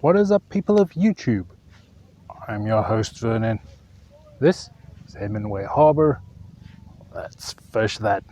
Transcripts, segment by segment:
What is up, people of YouTube? I'm your host Vernon. This is Hemenway Harbor. Let's fish that.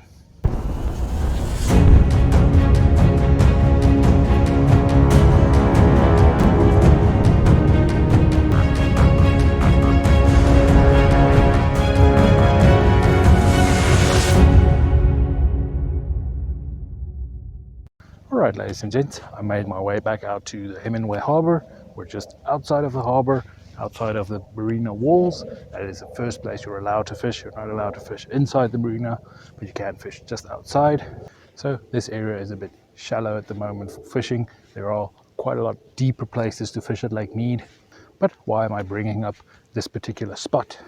Alright, ladies and gents, I made my way back out to the Hemenway Harbor. We're just outside of the harbor, outside of the marina walls. That is the first place you're allowed to fish. You're not allowed to fish inside the marina, but you can fish just outside. So this area is a bit shallow at the moment for fishing. There are quite a lot deeper places to fish at Lake Mead. But why am I bringing up this particular spot?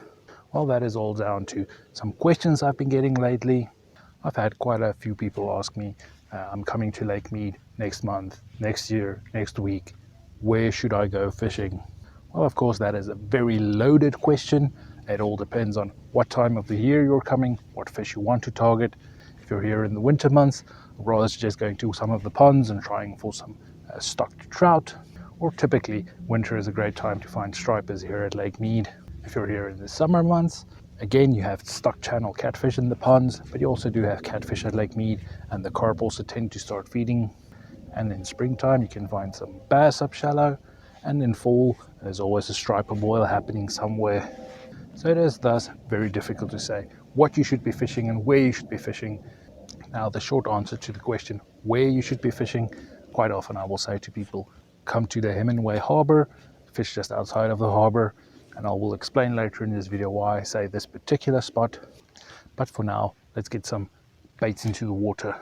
Well, that is all down to some questions I've been getting lately. I've had quite a few people ask me, I'm coming to Lake Mead next month, next year, next week. Where should I go fishing? Well, of course, that is a very loaded question. It all depends on what time of the year you're coming, what fish you want to target. If you're here in the winter months, I'd rather suggest going to some of the ponds and trying for some stocked trout. Or typically, winter is a great time to find stripers here at Lake Mead. If you're here in the summer months, again, you have stock channel catfish in the ponds, but you also do have catfish at Lake Mead, and the carp also tend to start feeding. And in springtime, you can find some bass up shallow, and in fall, there's always a striper boil happening somewhere. So it is thus very difficult to say what you should be fishing and where you should be fishing. Now, the short answer to the question where you should be fishing, quite often I will say to people, come to the Hemenway Harbor, fish just outside of the harbor, and I will explain later in this video why I say this particular spot. But for now, let's get some baits into the water.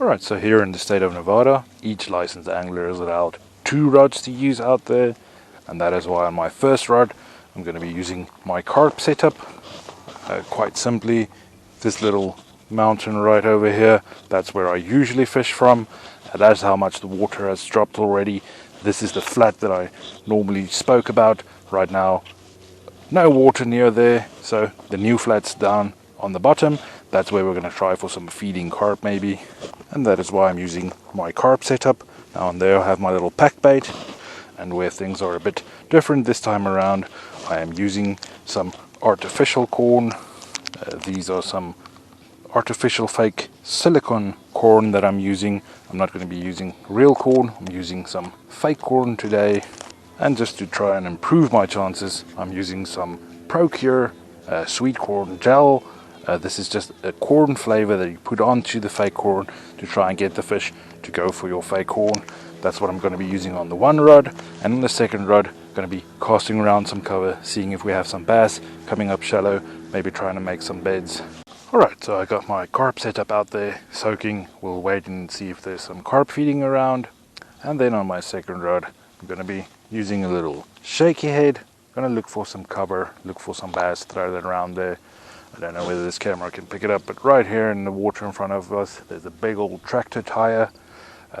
Alright, so here in the state of Nevada, each licensed angler is allowed 2 rods to use out there, and that is why on my first rod I'm going to be using my Carp setup. Quite simply, this little mountain right over here, that's where I usually fish from. That's how much the water has dropped already. This is the flat that I normally spoke about. Right now, no water near there, so the new flat's down on the bottom. That's where we're going to try for some feeding carp maybe, and that is why I'm using my Carp setup. Now on there I have my little pack bait, and where things are a bit different this time around, I am using some artificial corn. These are some artificial fake silicone corn that I'm using. I'm not going to be using real corn, I'm using some fake corn today. And just to try and improve my chances, I'm using some Procure sweet corn gel. This is just a corn flavor that you put onto the fake corn to try and get the fish to go for your fake corn. That's what I'm going to be using on the one rod, and on the second rod I'm going to be casting around some cover, seeing if we have some bass coming up shallow, maybe trying to make some beds. Alright, so I got my Carp setup out there soaking. We'll wait and see if there's some carp feeding around, and then on my second rod I'm going to be using a little shaky head. I'm going to look for some cover, look for some bass, throw that around there. I don't know whether this camera can pick it up, but right here in the water in front of us, there's a big old tractor tire.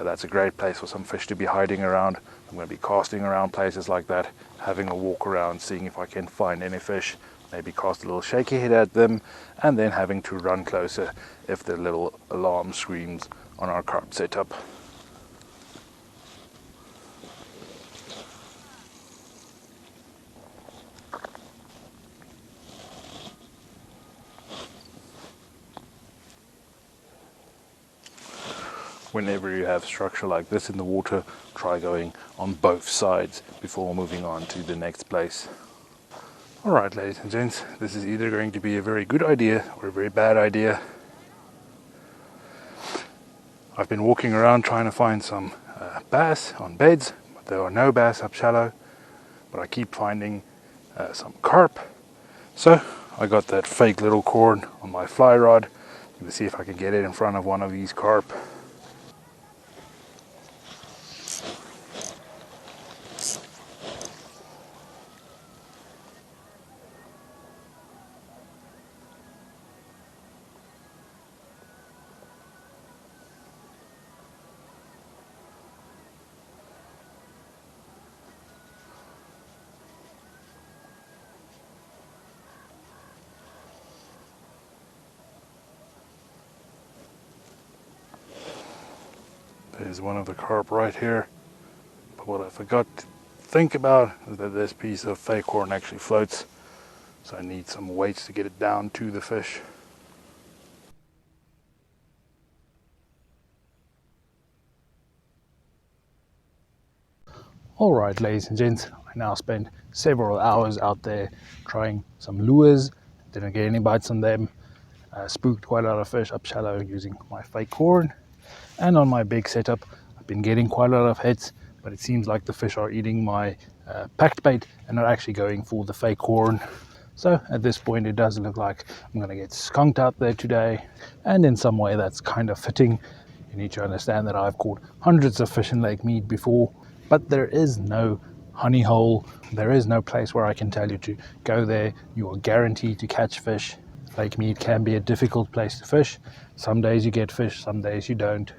That's a great place for some fish to be hiding around. I'm going to be casting around places like that, having a walk around, seeing if I can find any fish, maybe cast a little shaky head at them, and then having to run closer if the little alarm screams on our Carp setup. Whenever you have structure like this in the water, try going on both sides before moving on to the next place. Alright, ladies and gents, this is either going to be a very good idea or a very bad idea. I've been walking around trying to find some bass on beds, but there are no bass up shallow, but I keep finding some carp. So I got that fake little corn on my fly rod. I'm going to see if I can get it in front of one of these carp. There's one of the carp right here, but what I forgot to think about is that this piece of fake horn actually floats, so I need some weights to get it down to the fish. Alright, ladies and gents, I now spent several hours out there trying some lures. Didn't get any bites on them. Spooked quite a lot of fish up shallow using my fake horn. And on my big setup, I've been getting quite a lot of hits, but it seems like the fish are eating my packed bait and not actually going for the fake horn. So at this point it does look like I'm going to get skunked out there today, and in some way that's kind of fitting. You need to understand that I've caught hundreds of fish in Lake Mead before, but there is no honey hole. There is no place where I can tell you to go there. You are guaranteed to catch fish. Lake Mead can be a difficult place to fish. Some days you get fish, some days you don't.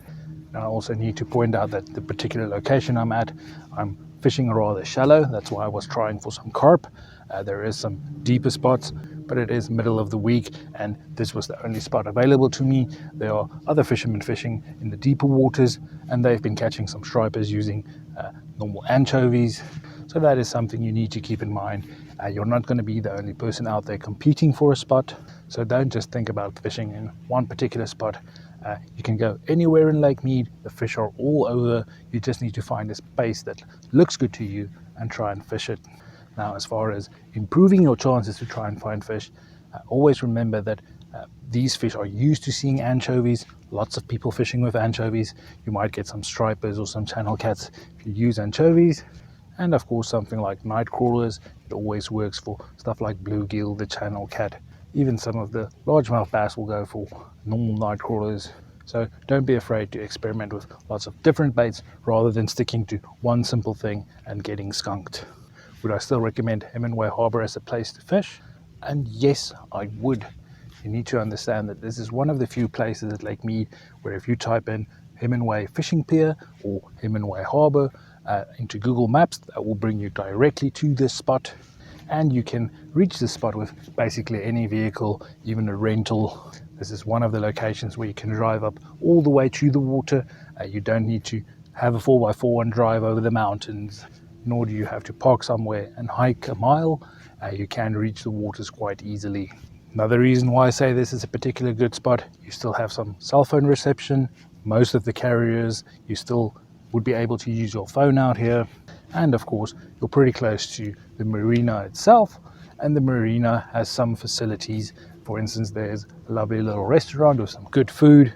Now I also need to point out that the particular location I'm at, I'm fishing rather shallow. That's why I was trying for some carp. There is some deeper spots, but it is middle of the week and this was the only spot available to me. There are other fishermen fishing in the deeper waters and they've been catching some stripers using normal anchovies. So that is something you need to keep in mind. You're not going to be the only person out there competing for a spot. So don't just think about fishing in one particular spot. You can go anywhere in Lake Mead. The fish are all over. You just need to find a space that looks good to you and try and fish it. Now, as far as improving your chances to try and find fish, always remember that these fish are used to seeing anchovies. Lots of people fishing with anchovies. You might get some stripers or some channel cats if you use anchovies. And of course, something like night crawlers. It always works for stuff like bluegill, the channel cat. Even some of the largemouth bass will go for normal night crawlers. So don't be afraid to experiment with lots of different baits rather than sticking to one simple thing and getting skunked. Would I still recommend Hemenway Harbor as a place to fish? And yes, I would. You need to understand that this is one of the few places at Lake Mead where if you type in Hemenway Fishing Pier or Hemenway Harbor into Google Maps, that will bring you directly to this spot. And you can reach this spot with basically any vehicle, even a rental. This is one of the locations where you can drive up all the way to the water. You don't need to have a 4x4 and drive over the mountains, nor do you have to park somewhere and hike a mile. You can reach the waters quite easily. Another reason why I say this is a particular good spot, you still have some cell phone reception. Most of the carriers, you still would be able to use your phone out here. And of course, you're pretty close to the marina itself, and the marina has some facilities. For instance, there's a lovely little restaurant with some good food,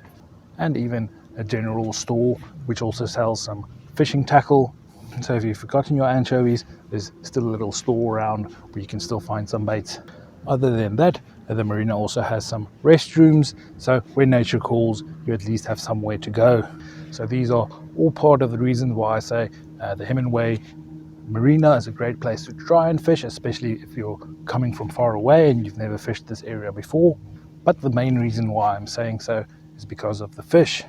and even a general store which also sells some fishing tackle. So if you've forgotten your anchovies, there's still a little store around where you can still find some baits. Other than that, the marina also has some restrooms, so when nature calls, you at least have somewhere to go. So these are all part of the reason why I say the Hemenway Marina is a great place to try and fish, especially if you're coming from far away and you've never fished this area before. But the main reason why I'm saying so is because of the fish.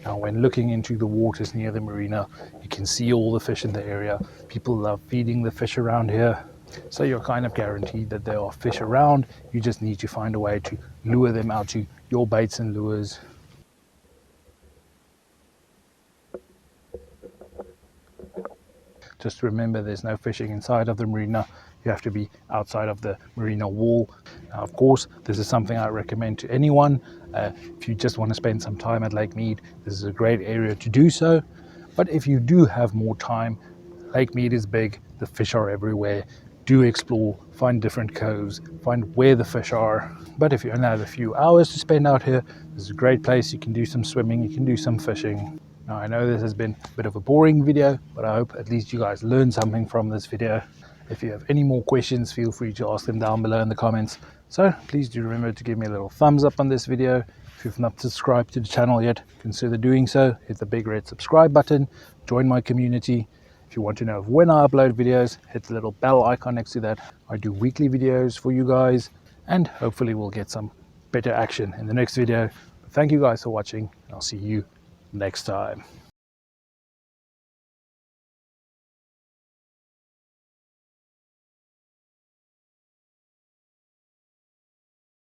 Now, when looking into the waters near the marina, you can see all the fish in the area. People love feeding the fish around here. So you're kind of guaranteed that there are fish around. You just need to find a way to lure them out to your baits and lures. Just remember, there's no fishing inside of the marina. You have to be outside of the marina wall. Now, of course, this is something I recommend to anyone. If you just want to spend some time at Lake Mead, this is a great area to do so. But if you do have more time, Lake Mead is big, the fish are everywhere. Do explore, find different coves, find where the fish are. But if you only have a few hours to spend out here, this is a great place. You can do some swimming, you can do some fishing. Now, I know this has been a bit of a boring video, but I hope at least you guys learned something from this video. If you have any more questions, feel free to ask them down below in the comments. So please do remember to give me a little thumbs up on this video. If you've not subscribed to the channel yet, consider doing so. Hit the big red subscribe button, join my community. If you want to know when I upload videos, hit the little bell icon next to that. I do weekly videos for you guys, and hopefully we'll get some better action in the next video. But thank you guys for watching, and I'll see you next time.